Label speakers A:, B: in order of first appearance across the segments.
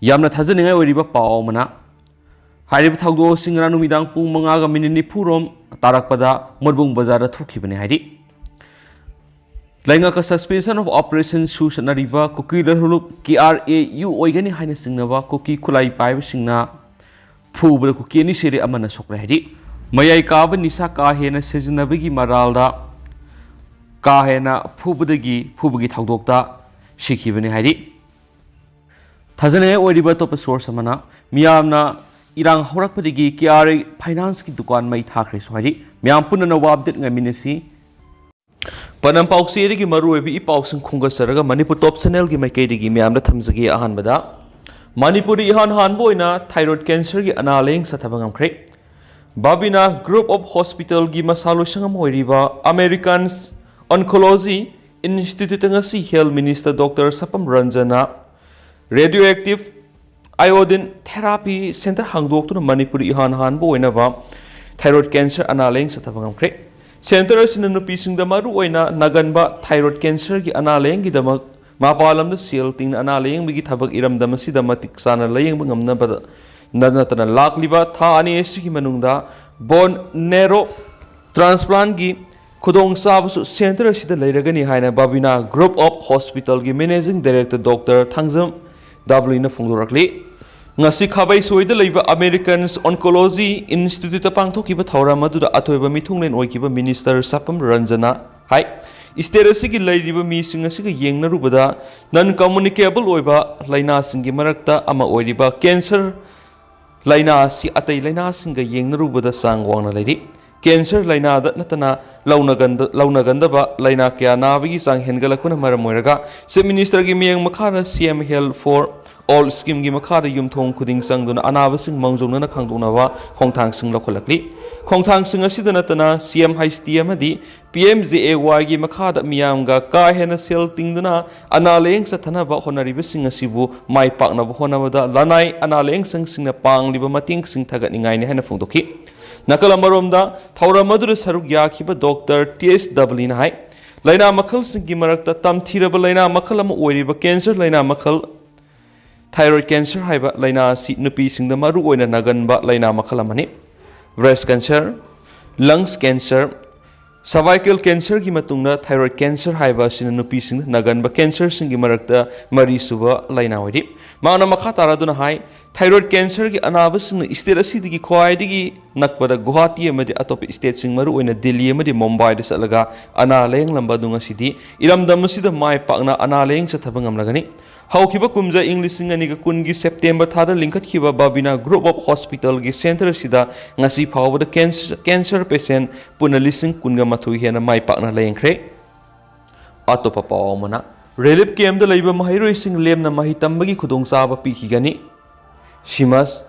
A: Yamna Tazan Riba Paumana Harib Taudo Singra Numidang Pumangaga Minini Purum Tarakpada Murbung Bazara Tukibani Hari Langaka suspension of operation Susana Riba Kuki Hulu KRA you Oigani Highness Singnava Kuki Kulai Pai Singna Pubel Kukini Siri Amana Sokle Hari Mayai Kaba Nisa Kahena Sejanabigi Maralda Kahena Pubudagi Pubagi Taudokta Shikibani Hari Tazane Oriba Top Source Amana Miamna Irang Horakpadigi KRA Finance Ki Dukan Mai Thakhre Swari Miam Punana Wabdit Ngaminesi Panam Pauxi Gi Maru Ebi Pauxing Kunga Siraga Manipur Top Channel Gi Maikedi Miam Tamzagi Ahanbada Manipuri Han Hanboina Thyroid Cancer Gi Analing Satabangam Krek Babina Group of Hospital Gi Masalo Sangam Oriba Americans Oncology Institute Ngasi Health Minister Dr. Sapam Ranjana Radioactive Iodine Therapy Center Hangdok to Manipuri Han Hanboina Thyroid Cancer Analing Satabangam Krek Centers in the Pising the Maruina, Naganba, Thyroid Cancer, Analang, the Mapalam, the seal, Ting Analang, Migitabak Iram, the Masidamatic Sana, laying Mungam Nanatan Lakliba, Tani Sikimanunda, Bon Nero, Transplant Gi, Kudong Sabus, Center, the Ladagani Haina Babina, Group of Hospital, Managing Director Dr. Tangzam, Dublin Fungurakli. Ngasi khabai soida leiba Americans Oncology Institute pangthokiba thawra maduda athoiba mithunglen oikiba Minister Sapam Ranjana hai isterasigi leiba mi singasiga yengna rubada non communicable oiba laina singi marakta ama oiriba cancer laina si atai laina singa yengna rubada sangwangna leidi cancer laina da natana launaganda ba laina kya nabigi sang hengalakuna maramoiraga se minister gi miyang makhara CM Health for All scheme gi makhada yumthong khuding sangduna anabasing mangjongna khangdungnawa khongthang sing lokholakli khongthang sing asidana tana CM Haisty amadi PMJAY gi makhada miyamga ka hena sel tingduna analeng sathana ba honariba sing asibu mai pakna ba honawada lanai analeng sang singna pangliba mating sing thagatningai ne hena phongdoki nakala maromda thawra madur saruk yakhiba Dr. TSW na hai laina makhal sing gi marakta tamthiraba laina makhal am oiriba cancer laina makhal Thyroid cancer haiba laina si nupi singda maru oina naganba laina makhalamani breast cancer lungs cancer cervical cancer gi matungna thyroid cancer haiba sin nupi sing naganba cancer singi marakta mari suba laina wadi mauna makha taraduna hai thyroid cancer gi anaba sing state asidigi khwaidigi nakpada Guwahati amadi atop state sing maru oina Delhi amadi Mumbai da salaga analeng lamba dunga sidi iramdam sida mai pakna analeng sathabangam lagani Haukiba Kumza English Singaniga Kungi September Thada Linkat Kiba Babina Group of Hospital Gi Center Sida Ngasi Power the cancer patient Punalising Kunga Matui Hena Mai Pakna Layengkre Atopa Paumana Relief Came the Labor Mahiro Sing Lem na Mahitambagi Kudong Saba Pikigani Shimas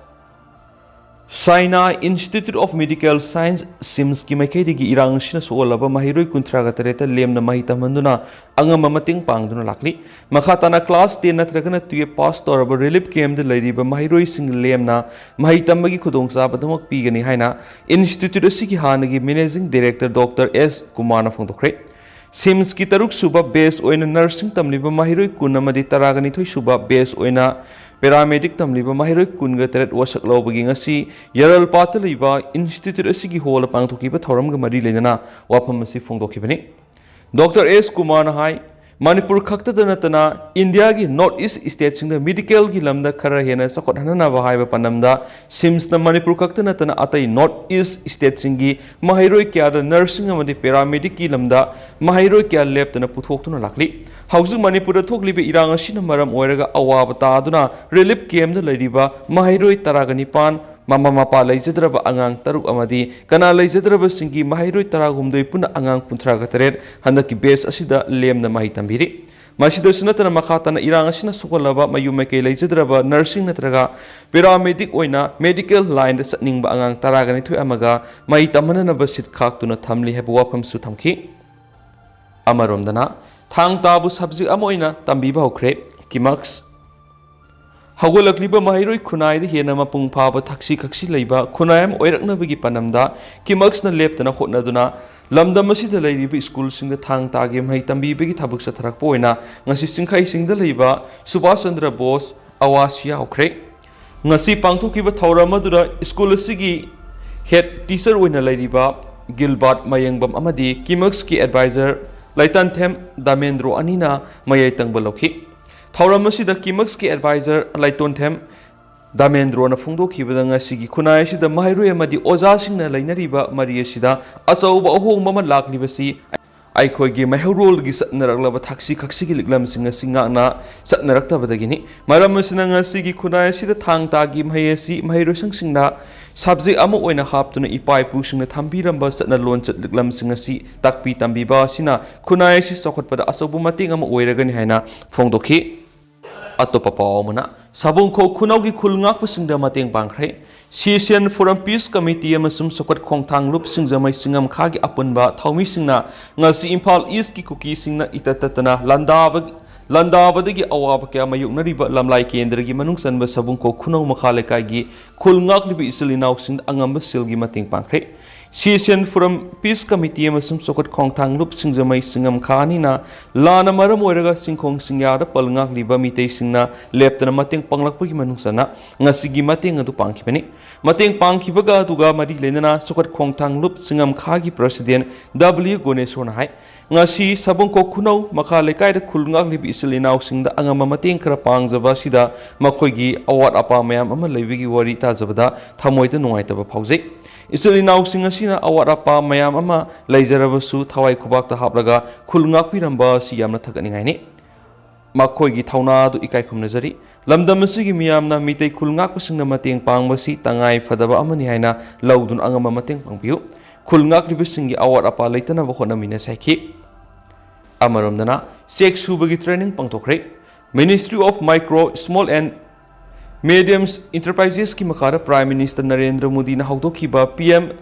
A: China Institute of Medical Science Sims ki maikhaidigi irang sina solaba mahiroi kuntraga tareta lemna mahitamanduna angama mating pangduna lakli makhatana class 10 natragana tuye pass toraba relief camp de lairiba mahiroi sing lemna mahitambagi khudongsa badamak pigani haina institute asigi hanagi managing director Dr. S Kumana phongdokre Sims ki taruk suba base oina nursing tamliba mahiroi kunamadi taragani thoi suba base oina Paramedic tamliba mahiroi kunga teret wasak lawbagi ngasi yaral pataliba institute asigi hola pangthokiba thoramga mari lenana wafam asi phongdokibani Dr. S Kumar hai Manipur khakta danatana India gi North East state sing medical gi lamda khara hena sakot hanana ba haiba panamda Sims na Manipur khakta natana atai North East state sing gi mahiroi kya da nursing amadi paramedic gi lamda mahiroi kya lab tana puthok lakli Housing Manipur thoklibe irang asina maram oiraga awaba taaduna relief camp da lariba mahiroi taragani pan mama mapa leijadraba angang taruk amadi kana leijadraba singi mahiroi taragumdoi puna angang punthraga taret handaki base asida lemna mahitambiri masida sunatana makhatana irang asina sukolaba mayumake leijadraba nursing natraga paramedic oina medical line da satningba angang taragani thoi amaga mahitamana basit khaktuna thamli heba wafam su thamki amaromdana Thang tabu subject amoina tambiba hokre kimax Hagolakliba mahiroi kunai de hena mapung phaba thaksi khaksi leiba kunayam oiraknabagi panamda kimax na leptana hotnaduna lamdam asida leiriba school singa thang tagi mai tambibagi thabuk satharak poina ngasi singkhai singda leiba Subhash Chandra Bose ꯑꯋꯥꯁ ꯌꯥꯎꯈ꯭ꯔꯦ ngasi pangthokiba thauram adura school asigi head teacher oina lairiba Gilbert Mayengbam amadi Kimax ki advisor Laitan Them Damendro anina mayai tangba lokhi thauram asida Kimax ki advisor Laiton Them Damendro na phongdokhiba ngasigi khunai asida mahairoi amadi oja singna lainariba mari asida asauba ahongba ma laklibasi ꯑꯩꯈꯣꯏꯒꯤ ꯃꯩꯍꯧꯔꯣꯜꯒꯤ ꯆꯠꯅꯔꯛꯂꯕ ꯊꯛꯁꯤ ꯈꯛꯁꯤꯒꯤ ꯂꯤꯛꯂꯝꯁꯤꯡ ꯑꯁꯤ ꯉꯥꯛꯅ ꯆꯠꯅꯔꯛꯇꯕꯗꯒꯤꯅꯤ ꯃꯔꯝ ꯑꯁꯤꯅ ꯉꯁꯤꯒꯤ ꯈꯨꯟꯅꯥꯏ ꯑꯁꯤꯗ ꯊꯥꯡ ꯇꯥꯒꯤ ꯃꯍꯩ ꯑꯁꯤ ꯃꯍꯩꯔꯣꯏꯁꯪꯁꯤꯡꯅ ꯁꯕꯖꯦꯛ ꯑꯃ ꯑꯣꯏꯅ ꯍꯥꯞꯇꯨꯅ ꯏꯄꯥ ꯏꯄꯨꯁꯤꯡꯅ ꯊꯝꯕꯤꯔꯝꯕ ꯆꯠꯅ ꯂꯣꯟꯆꯠ ꯂꯤꯛꯂꯝꯁꯤꯡ ꯑꯁꯤ ꯇꯥꯛꯄꯤ ꯇꯝꯕꯤꯕ ꯑꯁꯤꯅ ꯈꯨꯟꯅꯥꯏ ꯑꯁꯤ ꯆꯥꯎꯈꯠꯄꯗ ꯑꯆꯧꯕ ꯃꯇꯦꯡ ꯑꯃ ꯑꯣꯏꯔꯒꯅꯤ ꯍꯥꯏꯅ ꯐꯣꯡꯗꯣꯛꯈꯤ ꯑꯇꯣꯞꯄ ꯄꯥꯎ ꯑꯃꯅ ꯁꯥꯕꯨꯡꯈꯣꯛ ꯈꯨꯅꯧꯒꯤ ꯈꯨꯜ ꯉꯥꯛꯄꯁꯤꯡꯗ ꯃꯇꯦꯡ ꯄꯥꯡꯈ꯭ꯔꯦ ꯁꯤꯁꯤꯑꯦꯟ ꯐꯣꯔꯝ ꯄꯤꯁ ꯀꯃꯤꯇꯤ ꯑꯃꯁꯨꯡ ꯁꯣꯀꯠ ꯈꯣꯡꯊꯥꯡ ꯂꯨꯞ ꯁꯤꯡꯖꯃꯩ ꯆꯤꯡꯉꯝꯈꯥꯒꯤ ꯑꯄꯨꯟꯕ ꯊꯧꯃꯤꯁꯤꯡꯅ ꯉꯁꯤ ꯏꯝꯐꯥꯜ ꯏꯁꯀꯤ ꯀꯨꯀꯤꯁꯤꯡꯅ ꯏꯇꯠ ꯇꯠꯇꯅ ꯂꯥꯟꯗꯥꯕꯗꯒꯤ ꯑꯋꯥꯕ ꯀꯌꯥ ꯃꯥꯌꯣꯛꯅꯔꯤꯕ ꯂꯝꯂꯥꯏ ꯀꯦꯟꯗ꯭ꯔꯒꯤ ꯃꯅꯨꯡ ꯆꯟꯕ ꯁꯥꯕꯨꯡꯈꯣꯛ ꯈꯨꯅꯧ ꯃꯈꯥ ꯂꯩꯀꯥꯏꯒꯤ ꯈꯨꯜ ꯉꯥꯛꯂꯤꯕ ꯏꯆꯤꯜ ꯏꯅꯥꯎꯁꯤꯡꯗ ꯑꯉꯝꯕ ꯁꯦꯜꯒꯤ ꯃꯇꯦꯡ ꯄꯥꯡꯈ꯭ꯔꯦ ꯁꯤꯁꯤꯑꯦꯟ ꯐꯣꯔꯝ ꯄꯤꯁ ꯀꯃꯤꯇꯤ ꯑꯃꯁꯨꯡ ꯁꯣꯀꯠ ꯈꯣꯡꯊꯥꯡ ꯂꯨꯞ ꯁꯤꯡꯖꯃꯩ ꯆꯤꯡꯉꯝꯈꯥ ꯑꯅꯤꯅ ꯂꯥꯟꯅ ꯃꯔꯝ ꯑꯣꯏꯔꯒ ꯆꯤꯡꯈꯣꯡ ꯆꯤꯡꯌꯥꯗ ꯄꯜ ꯉꯥꯛꯂꯤꯕ ꯃꯤꯇꯩꯁꯤꯡꯅ ꯂꯦꯞꯇꯅ ꯃꯇꯦꯡ ꯄꯥꯡꯂꯛꯄꯒꯤ ꯃꯅꯨꯡꯆꯟꯅ ꯉꯁꯤꯒꯤ ꯃꯇꯦꯡ ꯑꯗꯨ ꯄꯥꯡꯈꯤꯕꯅꯤ ꯃꯇꯦꯡ ꯄꯥꯡꯈꯤꯕꯒ ꯑꯗꯨꯒ ꯃꯔꯤ ꯂꯩꯅꯅ ꯁꯣꯀꯠ ꯈꯣꯡꯊꯥꯡ ꯂꯨꯞ ꯆꯤꯡꯉꯝꯈꯥꯒꯤ president W ꯒꯣꯅꯦꯁꯣꯔꯅ hi ngasi sabungkok khunau makha lekai da khulngak libi isil inausingda angama mateng khara pangjaba sida makhoigi awat apa mayam ama leibigi wari tajabada thamoida nungaitaba phaujai isil inausing asina awat apa mayam ama leijarabasu thawai khubak ta haplaga khulngak piramba si yamna thaganingai ni makhoigi thauna du ikai khumnajari lamdam asigi miyamna mitei khulngak pasingna mateng pangbasi tangai fadaba amani haina laudun angama mateng pangbiu khulngak libisingi awat apa leitanaba honamina saiki amaromdana sek subagi training pangtokre Ministry of Micro Small and Medium Enterprises ki makhara Prime Minister Narendra Modi na hawdokhiba PM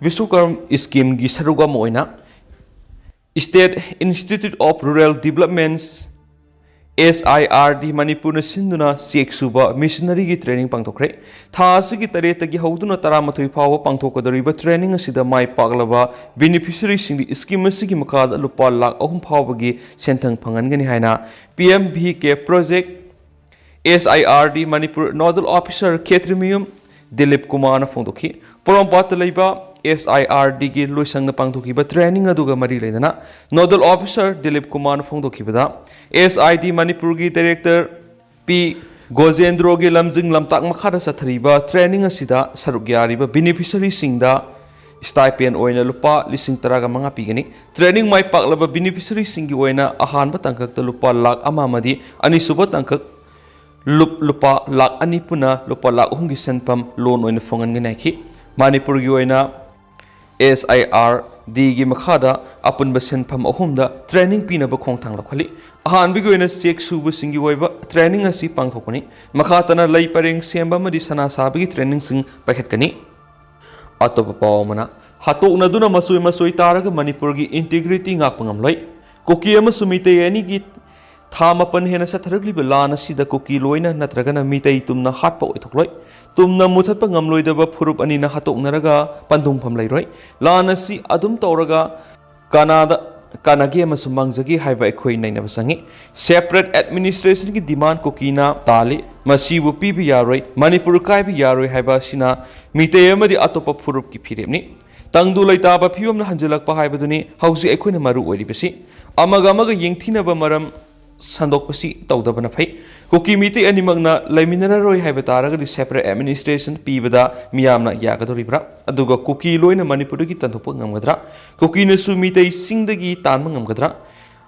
A: Vishwakarma scheme gi saruga moina State Institute of Rural Development's SIRD Manipur na sinduna sek suba missionary gi training pangtokre tha asigi tareta gi hawduna taramathui phawa pangthokadoriba training asida mai paglaba beneficiary singdi scheme asigi makada lupa lakh ahum phawagi senthang phangangani haina PMVK project SIRD Manipur Nodal Officer Khetrimium Dilip Kumar na phongdokhi porompat leiba SIRD gi loisang na pangthokiba training aduga mari leidana Nodal Officer Dilip Kumar na phongdokhibada SID Manipur gi Director P Gojendro gi lamjing lamtak makhada sathariba training asida saruk yariba beneficiary singda stipend oina lupa 1,000 pigani training mai paklaba beneficiary singi oina ahanba tangkak ta lupa lakh amamadi anisuba tangkak lupa lakh ani puna lupa lakh hungi senpam loan oina fongan ngai Manipur gi oina SIRD gi makhada apunba senpham ahumda training pinaba khongthang lakhali ahanbi gi oina sek subu singi oiba training asi pangthokani makhatana lei pareng semba madi sana sabigi training sing pakhetkani atopa pawmana hatokna duna masoi taraga Manipur gi integrity ngakpangam loi Kuki amasung mitei ani gi thamapan hena satharagli lana sida Kuki loina natragana mitei tumna hatpa oithokloi tumna muthatpa ngamloidaba phurup ani na hatoknaraga pandumpham leiroi lana si adum tawraga kanage amasung mangjagi haiba ekhoi nainaba sangi separate administration gi demand Kukina tali masibu pibi yaroi Manipur kaibi yaroi haiba sina mitei amadi atopa phurup ki phiremni tangdu leitaba phibamna hanjilakpa haibaduni hauji ekhoina maru oiribasi amaga yengthinaba maram sandokpasi tawdabana phai Kuki miti animagna laiminararoi haiba taragadi separate administration pibada miyamna yagadoribra aduga Kuki loina Manipur gi tanthokpa ngamgadra Kuki na su mitei singdagi tanma ngamgadra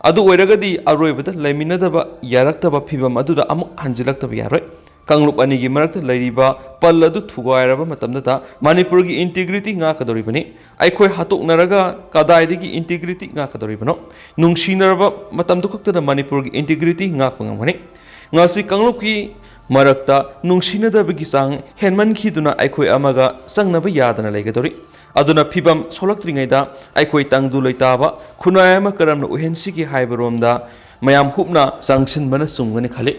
A: adu oiragadi aroibada laiminadaba yaraktaba phibam aduda amuk hanjilaktaba yaroi Kanglup ani gi marakta lairiba palladu thugairaba matamdata Manipur gi integrity nga kadoribani aikhoi hatoknaraga kadaidagi integrity nga kadoribano nungsinaraba matamdu khakta Manipur gi integrity nga pangamani ngasi kanglup ki marakta nungsinadabagi sang henman khiduna aikhoi amaga sangnaba yadana leigadori aduna phibam solaktringaida aikhoi tangdu leitaba khunayama karamna uhensigi haibaromda mayam hupna sangsinbana sumgani khale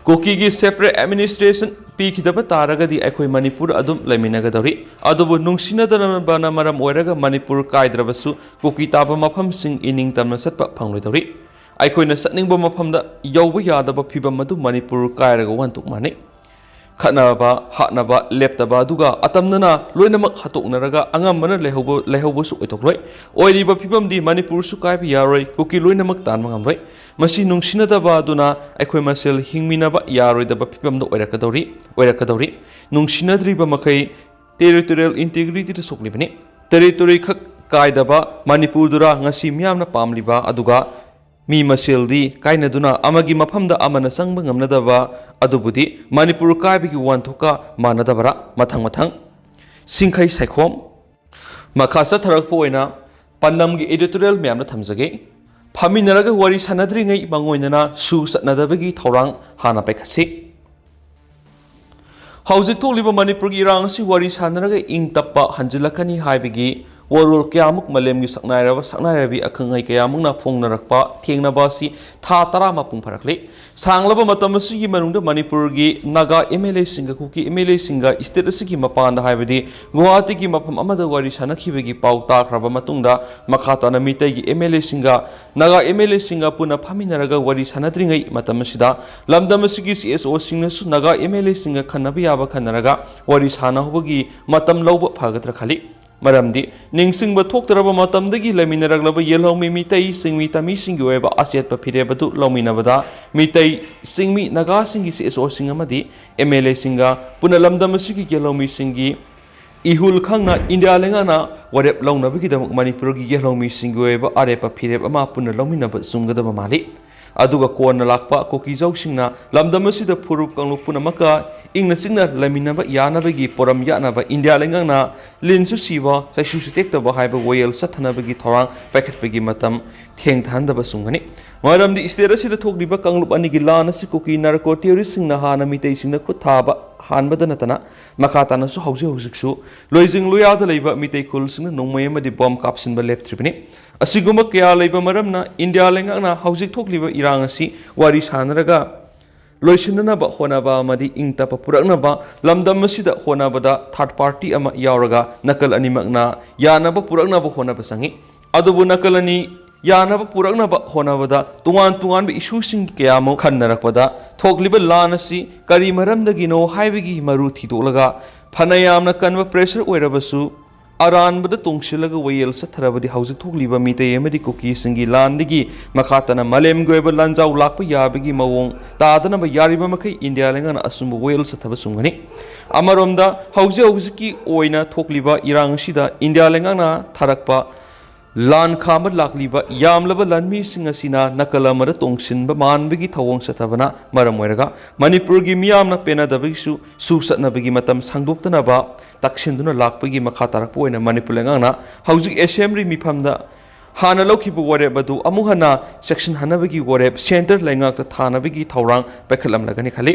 A: Kuki gi separate administration pikidaba taragadi aikhoi Manipur adum laiminagadori adubu nungsinadana maram oiraga Manipur kaidrabasu Kuki taba mafam sing ining tamna satpa phangloidori ꯑꯩꯈꯣꯏꯅ ꯆꯠꯅꯤꯡꯕ ꯃꯐꯝꯗ ꯌꯧꯕ ꯌꯥꯗꯕ ꯐꯤꯚꯝ ꯑꯗꯨ ꯃꯅꯤꯄꯨꯔ ꯀꯥꯏꯔꯒ ꯋꯥꯟꯊꯣꯛ ꯃꯥꯟꯅꯩ ꯈꯠꯅꯕ ꯍꯥꯠꯅꯕ ꯂꯦꯞꯇꯕ ꯑꯗꯨꯒ ꯑꯇꯝꯅꯅ ꯂꯣꯏꯅꯃꯛ ꯍꯥꯠꯇꯣꯛꯅꯔꯒ ꯑꯉꯝꯕꯅ ꯂꯩꯍꯧꯕꯁꯨ ꯑꯣꯏꯊꯣꯛꯂꯣꯏ ꯑꯣꯏꯔꯤꯕ ꯐꯤꯚꯝꯗꯤ ꯃꯅꯤꯄꯨꯔꯁꯨ ꯀꯥꯏꯕ ꯌꯥꯔꯣꯏ ꯀꯨꯀꯤ ꯂꯣꯏꯅꯃꯛ ꯇꯥꯟꯕ ꯉꯝꯂꯣꯏ ꯃꯁꯤ ꯅꯨꯡꯁꯤꯅꯗꯕ ꯑꯗꯨꯅ ꯑꯩꯈꯣꯏ ꯃꯁꯦꯜ ꯍꯤꯡꯃꯤꯟꯅꯕ ꯌꯥꯔꯣꯏꯗꯕ ꯐꯤꯚꯝꯗ ꯑꯣꯏꯔꯛꯀꯗꯧꯔꯤ ꯅꯨꯡꯁꯤꯅꯗ꯭ꯔꯤꯕ ꯃꯈꯩ ꯇꯦꯔꯤꯇꯣꯔꯤꯌꯦꯜ ꯏꯟꯇꯤꯒ꯭ꯔꯤꯇꯤꯗ ꯁꯣꯛꯂꯤꯕꯅꯤ ꯇꯦꯔꯤꯇꯣꯔꯤ ꯈꯛ ꯀꯥꯏꯗꯕ ꯃꯅꯤꯄꯨꯔꯗꯨꯔ ꯉꯁꯤ ꯃꯤꯌꯥꯝꯅ ꯄꯥꯝꯂꯤꯕ ꯑꯗꯨꯒ ꯃꯤ ꯃꯁꯦꯜꯗꯤ ꯀꯥꯏꯅꯗꯨꯅ ꯑꯃꯒꯤ ꯃꯐꯝꯗ ꯑꯃꯅ ꯆꯪꯕ ꯉꯝꯅꯗꯕ ꯑꯗꯨꯕꯨꯗꯤ ꯃꯅꯤꯄꯨꯔ ꯀꯥꯏꯕꯒꯤ ꯋꯥꯟꯊꯣꯛꯀ ꯃꯥꯟꯅꯗꯕꯔꯥ ꯃꯊꯪ ꯁꯤꯡꯈꯩ ꯁꯩꯈꯣꯝ ꯃꯈꯥ ꯆꯠꯊꯔꯛꯄ ꯑꯣꯏꯅ ꯄꯥꯟꯗꯝꯒꯤ ꯑꯦꯗꯤꯇꯣꯔꯤꯌꯦꯜ ꯃꯌꯥꯝꯅ ꯊꯝꯖꯒꯦ ꯐꯝꯃꯤꯟꯅꯔꯒ ꯋꯥꯔꯤ ꯁꯥꯟꯅꯗ꯭ꯔꯤꯉꯩ ꯃꯥꯡꯑꯣꯏꯅꯅ ꯁꯨ ꯆꯠꯅꯗꯕꯒꯤ ꯊꯧꯔꯥꯡ ꯍꯥꯟꯅ ꯄꯥꯏꯈꯠꯁꯤ ꯍꯧꯖꯤꯛ ꯊꯣꯛꯂꯤꯕ ꯃꯅꯤꯄꯨꯔꯒꯤ ꯏꯔꯥꯡ ꯑꯁꯤ ꯋꯥꯔꯤ ꯁꯥꯟꯅꯔꯒ ꯏꯪ ꯇꯞꯄ ꯍꯟꯖꯤꯜꯂꯛꯀꯅꯤ ꯍꯥꯏꯕꯒꯤ ꯋꯥꯔꯣꯜ ꯀꯌꯥꯃꯨꯛ ꯃꯥꯂꯦꯝꯒꯤ ꯁꯛꯅꯥꯏꯔꯕꯤ ꯑꯈꯪ ꯑꯍꯩ ꯀꯌꯥꯃꯨꯛꯅ ꯐꯣꯡꯅꯔꯛꯄ ꯊꯦꯡꯅꯕ ꯑꯁꯤ ꯊꯥ 10 ꯃꯄꯨꯡ ꯐꯥꯔꯛꯂꯤ ꯁꯥꯡꯂꯕ ꯃꯇꯝ ꯑꯁꯤꯒꯤ ꯃꯅꯨꯡꯗ ꯃꯅꯤꯄꯨꯔꯒꯤ ꯅꯥꯒꯥ ꯑꯦꯝ.ꯑꯦꯜ.ꯑꯦꯁꯤꯡꯒ ꯀꯨꯀꯤ ꯑꯦꯝ.ꯑꯦꯜ.ꯑꯦꯁꯤꯡꯒ ꯏꯁꯇꯦꯠ ꯑꯁꯤꯒꯤ ꯃꯄꯥꯟꯗ ꯍꯥꯏꯕꯗꯤ ꯒꯨꯋꯥꯍꯥꯇꯤꯒꯤ ꯃꯐꯝ ꯑꯃꯗ ꯋꯥꯔꯤ ꯁꯥꯟꯅꯈꯤꯕꯒꯤ ꯄꯥꯎ ꯇꯥꯈ꯭ꯔꯕ ꯃꯇꯨꯡꯗ ꯃꯈꯥ ꯇꯥꯅ ꯃꯤꯇꯩꯒꯤ ꯑꯦꯝ.ꯑꯦꯜ.ꯑꯦꯁꯤꯡꯒ ꯅꯥꯒꯥ ꯑꯦꯝ.ꯑꯦꯜ.ꯑꯦꯁꯤꯡꯒ ꯄꯨꯟꯅ ꯐꯝꯃꯤꯟꯅꯔꯒ ꯋꯥꯔꯤ ꯁꯥꯟꯅꯗ꯭ꯔꯤꯉꯩ ꯃꯇꯝ ꯑꯁꯤꯗ ꯂꯝꯗꯝ ꯑꯁꯤꯒꯤ ಸಿ.ꯑꯦꯁ.ꯑꯣ.ꯁꯤꯡꯅꯁꯨ ꯅꯥꯒꯥ ꯑꯦꯝ.ꯑꯦꯜ.ꯑꯦꯁꯤꯡꯒ ꯈꯟꯅꯕ ꯌꯥꯕ ꯈꯟꯅꯔꯒ ꯋꯥꯔꯤ ꯁꯥꯟꯅꯍꯧꯕꯒꯤ ꯃꯇꯝ ꯂꯧꯕ ꯐꯒꯗ꯭ꯔꯥ ꯈꯜꯂꯤ ꯃꯔꯝꯗꯤ ꯅꯤꯡꯁꯤꯡꯕ ꯊꯣꯛꯇꯔꯕ ꯃꯇꯝꯗꯒꯤ ꯂꯩꯃꯤꯟꯅꯔꯛꯂꯕ ꯌꯦꯜꯍꯧꯃꯤ ꯃꯤꯇꯩ ꯁꯤꯡꯃꯤ ꯇꯝꯃꯤꯁꯤꯡꯒꯤ ꯑꯣꯏꯕ ꯑꯆꯦꯠꯄ ꯐꯤꯔꯦꯞ ꯑꯗꯨ ꯂꯧꯃꯤꯟꯅꯕꯗ ꯃꯤꯇꯩ ꯁꯤꯡꯃꯤ ꯅꯥꯒꯥꯁꯤꯡꯒꯤ ಸಿ.ꯑꯦꯁ.ꯑꯣ.ꯁꯤꯡ ꯑꯃꯗꯤ ꯑꯦꯝ.ꯑꯦꯜ.ꯑꯦꯁꯤꯡꯒ ꯄꯨꯟꯅ ꯂꯝꯗꯝ ꯑꯁꯤꯒꯤ ꯌꯦꯜꯍꯧꯃꯤꯁꯤꯡꯒꯤ ꯏꯍꯨꯜ ꯈꯪꯅ ꯏꯟꯗꯤꯌꯥ ꯂꯩꯉꯥꯛꯅ ꯋꯥꯔꯦꯞ ꯂꯧꯅꯕꯒꯤꯗꯃꯛ ꯃꯅꯤꯄꯨꯔꯒꯤ ꯌꯦꯜꯍꯧꯃꯤꯁꯤꯡꯒꯤ ꯑꯣꯏꯕ ꯑꯔꯦꯞꯄ ꯐꯤꯔꯦꯞ ꯑꯃ ꯄꯨꯟꯅ ꯂꯧꯃꯤꯟꯅꯕ ꯆꯨꯝꯒꯗꯕ ꯃꯥꯜꯂꯤ ꯑꯗꯨꯒ ꯀꯣꯟꯅ ꯂꯥꯛꯄ ꯀꯨꯀꯤꯖꯧꯁꯤꯡꯅ ꯂꯝꯗꯝ ꯑꯁꯤꯗ ꯐꯨꯔꯨꯞ ꯀꯥꯡꯂꯨꯞ ꯄꯨꯝꯅꯃꯛꯀ ꯏꯪꯅ ꯆꯤꯛꯅ ꯂꯩꯃꯤꯟꯅꯕ ꯌꯥꯅꯕꯒꯤ ꯄꯣꯔꯝ ꯌꯥꯠꯅꯕ ꯏꯟꯗꯤꯌꯥ ꯂꯩꯉꯥꯛꯅ ꯂꯤꯟꯁꯨ ꯁꯤꯕ ꯆꯩꯁꯨꯁꯨ ꯇꯦꯛꯇꯕ ꯍꯥꯏꯕ ꯋꯥꯌꯦꯜ ꯆꯠꯊꯅꯕꯒꯤ ꯊꯧꯔꯥꯡ ꯄꯥꯏꯈꯠꯄꯒꯤ ꯃꯇꯝ ꯊꯦꯡꯊꯍꯟꯗꯕ ꯆꯨꯝꯒꯅꯤ ꯃꯔꯝꯗꯤ ꯏꯁꯇꯦꯠ ꯑꯁꯤꯗ ꯊꯣꯛꯂꯤꯕ ꯀꯥꯡꯂꯨꯞ ꯑꯅꯤꯒꯤ ꯂꯥꯟ ꯑꯁꯤ ꯀꯨꯀꯤ ꯅꯥꯔꯀꯣ ꯇꯦꯔꯣꯔꯤꯁꯁꯤꯡꯅ ꯍꯥꯟꯅ ꯃꯤꯇꯩꯁꯤꯡꯅ ꯈꯨꯠ ꯊꯥꯕ ꯍꯥꯟꯕꯗ ꯅꯠꯇꯅ ꯃꯈꯥ ꯇꯥꯅꯁꯨ ꯍꯧꯖꯤꯛꯁꯨ ꯂꯣꯏꯖꯤꯡ ꯂꯣꯌꯥꯗ ꯂꯩꯕ ꯃꯤꯇꯩ ꯈꯨꯜꯁꯤꯡꯅ ꯅꯣꯡꯃꯩ ꯑꯃꯗꯤ ꯕꯣꯝ ꯀꯥꯞꯁꯤꯟꯕ ꯂꯦꯞꯇ꯭ꯔꯤꯕꯅꯤ ꯑꯁꯤꯒꯨꯝꯕ ꯀꯌꯥ ꯂꯩꯕ ꯃꯔꯝꯅ ꯏꯟꯗꯤꯌꯥ ꯂꯩꯉꯥꯛꯅ ꯍꯧꯖꯤꯛ ꯊꯣꯛꯂꯤꯕ ꯏꯔꯥꯡ ꯑꯁꯤ ꯋꯥꯔꯤ ꯁꯥꯟꯅꯔꯒ ꯂꯣꯏꯁꯤꯟꯅꯅꯕ ꯍꯣꯠꯅꯕ ꯑꯃꯗꯤ ꯏꯪ ꯇꯞꯄ ꯄꯨꯔꯛꯅꯕ ꯂꯝꯗꯝ ꯑꯁꯤꯗ ꯍꯣꯠꯅꯕꯗ ꯊꯥꯔꯠ ꯄꯥꯔꯇꯤ ꯑꯃ ꯌꯥꯎꯔꯒ ꯅꯥꯀꯜ ꯑꯅꯤꯃꯛꯅ ꯌꯥꯅꯕ ꯄꯨꯔꯛꯅꯕ ꯍꯣꯠꯅꯕ ꯆꯪꯏ ꯑꯗꯨꯕꯨ ꯅꯥꯀꯜ ꯑꯅꯤ ꯌꯥꯅꯕ ꯄꯨꯔꯛꯅꯕ ꯍꯣꯠꯅꯕꯗ ꯇꯣꯉꯥꯟꯕ ꯏꯁꯨꯁꯤꯡ ꯀꯌꯥꯃꯨꯛ ꯈꯟꯅꯔꯛꯄꯗ ꯊꯣꯛꯂꯤꯕ ꯂꯥꯟ ꯑꯁꯤ ꯀꯔꯤ ꯃꯔꯝꯗꯒꯤꯅꯣ ꯍꯥꯏꯕꯒꯤ ꯃꯔꯨ ꯊꯤꯗꯣꯛꯂꯒ ꯐꯅ ꯌꯥꯝꯅ ꯀꯟꯕ ꯄ꯭ꯔꯦꯁꯔ ꯑꯣꯏꯔꯕꯁꯨ ꯑꯔꯥꯟꯕꯗ ꯇꯣꯡꯁꯤꯜꯂꯒ ꯋꯥꯌꯦꯜ ꯆꯠꯊꯔꯕꯗꯤ ꯍꯧꯖꯤꯛ ꯊꯣꯛꯂꯤꯕ ꯃꯤꯇꯩ ꯑꯃꯗꯤ ꯀꯨꯀꯤꯁꯤꯡꯒꯤ ꯂꯥꯟꯗꯒꯤ ꯃꯈꯥ ꯇꯥꯅ ꯃꯥꯂꯦꯝꯒꯤ ꯑꯣꯏꯕ ꯂꯥꯟꯖꯥꯎ ꯂꯥꯛꯄ ꯌꯥꯕꯒꯤ ꯃꯑꯣꯡ ꯇꯥꯗꯅꯕ ꯌꯥꯔꯤꯕ ꯃꯈꯩ ꯏꯟꯗꯤꯌꯥ ꯂꯩꯉꯥꯛꯅ ꯑꯆꯨꯝꯕ ꯋꯥꯌꯦꯜ ꯆꯠꯊꯕ ꯆꯨꯝꯒꯅꯤ ꯑꯃꯔꯣꯝꯗ ꯍꯧꯖꯤꯛꯀꯤ ꯑꯣꯏꯅ ꯊꯣꯛꯂꯤꯕ ꯏꯔꯥꯡ ꯑꯁꯤꯗ ꯏꯟꯗꯤꯌꯥ ꯂꯩꯉꯥꯛꯅ ꯊꯥꯔꯛꯄ ꯂꯥꯟ ꯈꯥꯝꯕ ꯂꯥꯛꯂꯤꯕ ꯌꯥꯝꯂꯕ ꯂꯥꯟꯃꯤꯁꯤꯡ ꯑꯁꯤꯅ ꯅꯥꯀꯜ ꯑꯃꯗ ꯇꯣꯡꯁꯤꯟꯕ ꯃꯥꯟꯕꯒꯤ ꯊꯧꯑꯣꯡ ꯆꯠꯊꯕꯅ ꯃꯔꯝ ꯑꯣꯏꯔꯒ ꯃꯅꯤꯄꯨꯔꯒꯤ ꯃꯤꯌꯥꯝꯅ ꯄꯦꯟꯅꯗꯕꯒꯤꯁꯨ ꯁꯨ ꯆꯠꯅꯕꯒꯤ ꯃꯇꯝ ꯁꯥꯡꯗꯣꯛꯇꯅꯕ ꯇꯛꯁꯤꯟꯗꯨꯅ ꯂꯥꯛꯄꯒꯤ ꯃꯈꯥ ꯇꯥꯔꯛꯄ ꯑꯣꯏꯅ ꯃꯅꯤꯄꯨꯔ ꯂꯩꯉꯥꯛꯅ ꯍꯧꯖꯤꯛ ꯑꯦꯁꯦꯝꯕ꯭ꯂꯤ ꯃꯤꯐꯝꯗ ꯍꯥꯟꯅ ꯂꯧꯈꯤꯕ ꯋꯥꯔꯦꯞ ꯑꯗꯨ ꯑꯃꯨꯛ ꯍꯟꯅ ꯆꯦꯛꯁꯤꯟꯍꯟꯅꯕꯒꯤ ꯋꯥꯔꯦꯞ ꯁꯦꯟꯇꯔ ꯂꯩꯉꯥꯛꯇ ꯊꯥꯅꯕꯒꯤ ꯊꯧꯔꯥꯡ ꯄꯥꯏꯈꯠꯂꯝꯂꯒꯅꯤ ꯈꯜꯂꯤ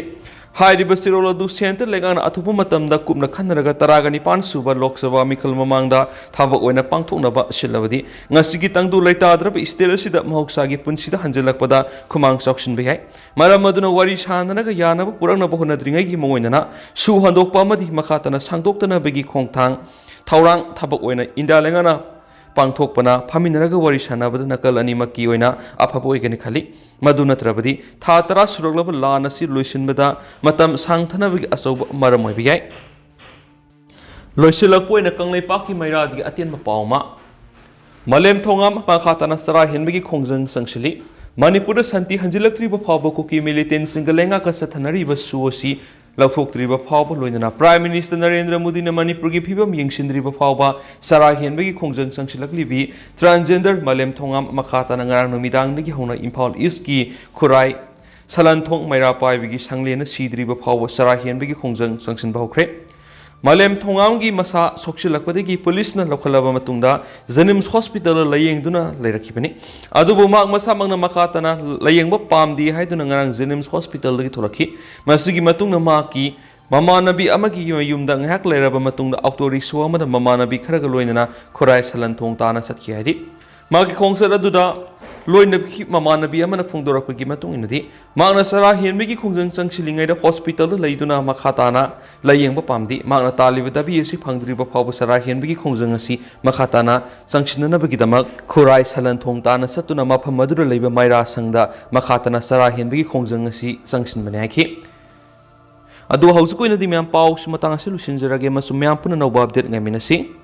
A: ꯍꯥꯏꯔꯤꯕ ꯆꯤꯔꯣꯜ ꯑꯗꯨ ꯁꯦꯟꯇꯔ ꯂꯩꯉꯥꯛꯅ ꯑꯊꯨꯕ ꯃꯇꯝꯗ ꯀꯨꯞꯅ ꯈꯟꯅꯔꯒ 19 ꯁꯨꯕ ꯂꯣꯛ ꯁꯚꯥ ꯃꯤꯈꯜ ꯃꯃꯥꯡꯗ ꯊꯕꯛ ꯑꯣꯏꯅ ꯄꯥꯡꯊꯣꯛꯅꯕ ꯁꯤꯜꯂꯕꯗꯤ ꯉꯁꯤꯒꯤ ꯇꯪꯗꯨ ꯂꯩꯇꯥꯗ꯭ꯔꯕ ꯏꯁꯇꯦꯠ ꯑꯁꯤꯗ ꯃꯍꯧꯁꯥꯒꯤ ꯄꯨꯟꯁꯤꯗ ꯍꯟꯖꯤꯜꯂꯛꯄꯗ ꯈꯨꯃꯥꯡ ꯆꯥꯎꯁꯤꯟꯕ ꯌꯥꯏ ꯃꯔꯝ ꯑꯗꯨꯅ ꯋꯥꯔꯤ ꯁꯥꯟꯅꯔꯒ ꯌꯥꯅꯕ ꯄꯨꯔꯛꯅꯕ ꯍꯣꯠꯅꯗ꯭ꯔꯤꯉꯩꯒꯤ ꯃꯑꯣꯏꯅꯅ ꯁꯨ ꯍꯟꯗꯣꯛꯄ ꯑꯃꯗꯤ ꯃꯈꯥ ꯇꯥꯅ ꯁꯥꯡꯗꯣꯛꯇꯅꯕꯒꯤ ꯈꯣꯡꯊꯥꯡ ꯊꯧꯔꯥꯡ ꯊꯕꯛ ꯑꯣꯏꯅ ꯏꯟꯗꯤꯌꯥ ꯂꯩꯉꯥꯛꯅ ꯄꯥꯡꯊꯣꯛꯄꯅ ꯐꯝꯃꯤꯟꯅꯔꯒ ꯋꯥꯔꯤ ꯁꯥꯟꯅꯕꯗ ꯅꯥꯀꯜ ꯑꯅꯤꯃꯛꯀꯤ ꯑꯣꯏꯅ ꯑꯐꯕ ꯑꯣꯏꯒꯅꯤ ꯈꯜꯂꯤ ꯃꯗꯨ ꯅꯠꯇ꯭ꯔꯕꯗꯤ ꯊꯥ 10 ꯁꯨꯔꯛꯂꯕ ꯂꯥꯟ ꯑꯁꯤ ꯂꯣꯏꯁꯤꯟꯕꯗ ꯃꯇꯝ ꯁꯥꯡꯊꯅꯕꯒꯤ ꯑꯆꯧꯕ ꯃꯔꯝ ꯑꯣꯏꯕ ꯌꯥꯏ ꯂꯣꯏꯁꯤꯜꯂꯛꯄ ꯑꯣꯏꯅ ꯀꯪꯂꯩꯄꯥꯛꯀꯤ ꯃꯩꯔꯥꯗꯒꯤ ꯑꯇꯦꯟꯕ ꯄꯥꯎ ꯑꯃ ꯃꯥꯂꯦꯝ ꯊꯣꯉꯥꯝ ꯃꯈꯥ ꯇꯥꯅ ꯆꯔꯥ ꯍꯦꯟꯕꯒꯤ ꯈꯣꯡꯖꯪ ꯆꯪꯁꯤꯜꯂꯤ ꯃꯅꯤꯄꯨꯔꯗ ꯁꯥꯟꯇꯤ ꯍꯟꯖꯤꯜꯂꯛꯇ꯭ꯔꯤꯕ ꯐꯥꯎꯕ ꯀꯨꯀꯤ ꯃꯤꯂꯤꯇꯦꯟꯁꯤꯡꯒ ꯂꯩꯉꯥꯛꯀ ꯆꯠꯊꯅꯔꯤꯕ ꯁꯨ ꯑꯁꯤ ꯂꯧꯊꯣꯛꯇ꯭ꯔꯤꯕ ꯐꯥꯎꯕ ꯂꯣꯏꯅꯅ ꯄ꯭ꯔꯥꯏꯝ ꯃꯤꯅꯤꯁꯇꯔ ꯅꯔꯦꯟꯗ꯭ꯔ ꯃꯣꯗꯤꯅ ꯃꯅꯤꯄꯨꯔꯒꯤ ꯐꯤꯕꯝ ꯌꯦꯡꯁꯤꯟꯗ꯭ꯔꯤꯕ ꯐꯥꯎꯕ ꯆꯔꯥ ꯍꯦꯟꯕꯒꯤ ꯈꯣꯡꯖꯪ ꯆꯪꯁꯤꯜꯂꯛꯂꯤꯕꯤ ꯇ꯭ꯔꯥꯟꯁꯖꯦꯟꯗꯔ ꯃꯥꯂꯦꯝ ꯊꯣꯉꯥꯝ ꯃꯈꯥ ꯇꯥꯅ ꯉꯔꯥꯡ ꯅꯨꯃꯤꯗꯥꯡꯗꯒꯤ ꯍꯧꯅ ꯏꯝꯐꯥꯜ ꯏꯁꯀꯤ ꯈꯨꯔꯥꯏ ꯁꯂꯟꯊꯣꯡ ꯃꯩꯔꯥ ꯄꯥꯏꯕꯒꯤ ꯁꯪꯂꯦꯟꯅ ꯁꯤꯗ꯭ꯔꯤꯕ ꯐꯥꯎꯕ ꯆꯔꯥ ꯍꯦꯟꯕꯒꯤ ꯈꯣꯡꯖꯪ ꯆꯪꯁꯤꯟꯕ ꯍꯧꯈ꯭ꯔꯦ ꯃꯥꯂꯦꯝ ꯊꯣꯉꯥꯝꯒꯤ ꯃꯁꯥ ꯁꯣꯛꯆꯤꯜꯂꯛꯄꯗꯒꯤ ꯄꯨꯂꯤꯁꯅ ꯂꯧꯈꯠꯂꯕ ꯃꯇꯨꯡꯗ ꯖꯦꯅꯤꯝꯁ ꯍꯣꯁꯄꯤꯇꯥꯜꯗ ꯂꯥꯌꯦꯡꯗꯨꯅ ꯂꯩꯔꯛꯈꯤꯕꯅꯤ ꯑꯗꯨꯕꯨ ꯃꯍꯥꯛ ꯃꯁꯥꯃꯛꯅ ꯃꯈꯥ ꯇꯥꯅ ꯂꯥꯌꯦꯡꯕ ꯄꯥꯝꯗꯦ ꯍꯥꯏꯗꯨꯅ ꯉꯔꯥꯡ ꯖꯦꯅꯤꯝꯁ ꯍꯣꯁꯄꯤꯇꯥꯜꯗꯒꯤ ꯊꯣꯛꯂꯛꯈꯤ ꯃꯁꯤꯒꯤ ꯃꯇꯨꯡꯗ ꯃꯍꯥꯛꯀꯤ ꯃꯃꯥꯟꯅꯕꯤ ꯑꯃꯒꯤ ꯃꯌꯨꯝꯗ ꯉꯥꯏꯍꯥꯛ ꯂꯩꯔꯕ ꯃꯇꯨꯡꯗ ꯑꯣꯛꯇꯣ ꯔꯤꯛꯁꯣ ꯑꯃꯗ ꯃꯃꯥꯟꯅꯕꯤ ꯈꯔꯒ ꯂꯣꯏꯅꯅ ꯈꯨꯔꯥꯏ ꯁꯂꯟꯊꯣꯡ ꯇꯥꯅ ꯆꯠꯈꯤ ꯍꯥꯏꯔꯤ ꯃꯥꯒꯤ ꯈꯣꯡꯆꯠ ꯑꯗꯨꯗ loinabki mamanabi amana phongdorakpagi matung inadi magna sara henbegi khongjang changsilingaida hospital leiduna makhatana layengba pamdi magna taliba dabi asi phangdriba phawba sara henbegi khongjang asi makhatana changsinanabagi damak khurai salan thongtana satuna mafam madura leiba maira sangda makhatana sara henbegi khongjang asi changsinbane haki adu hausu koina di myam pau sumatang asi lusinjarage masum myam puna nova update ngaminasi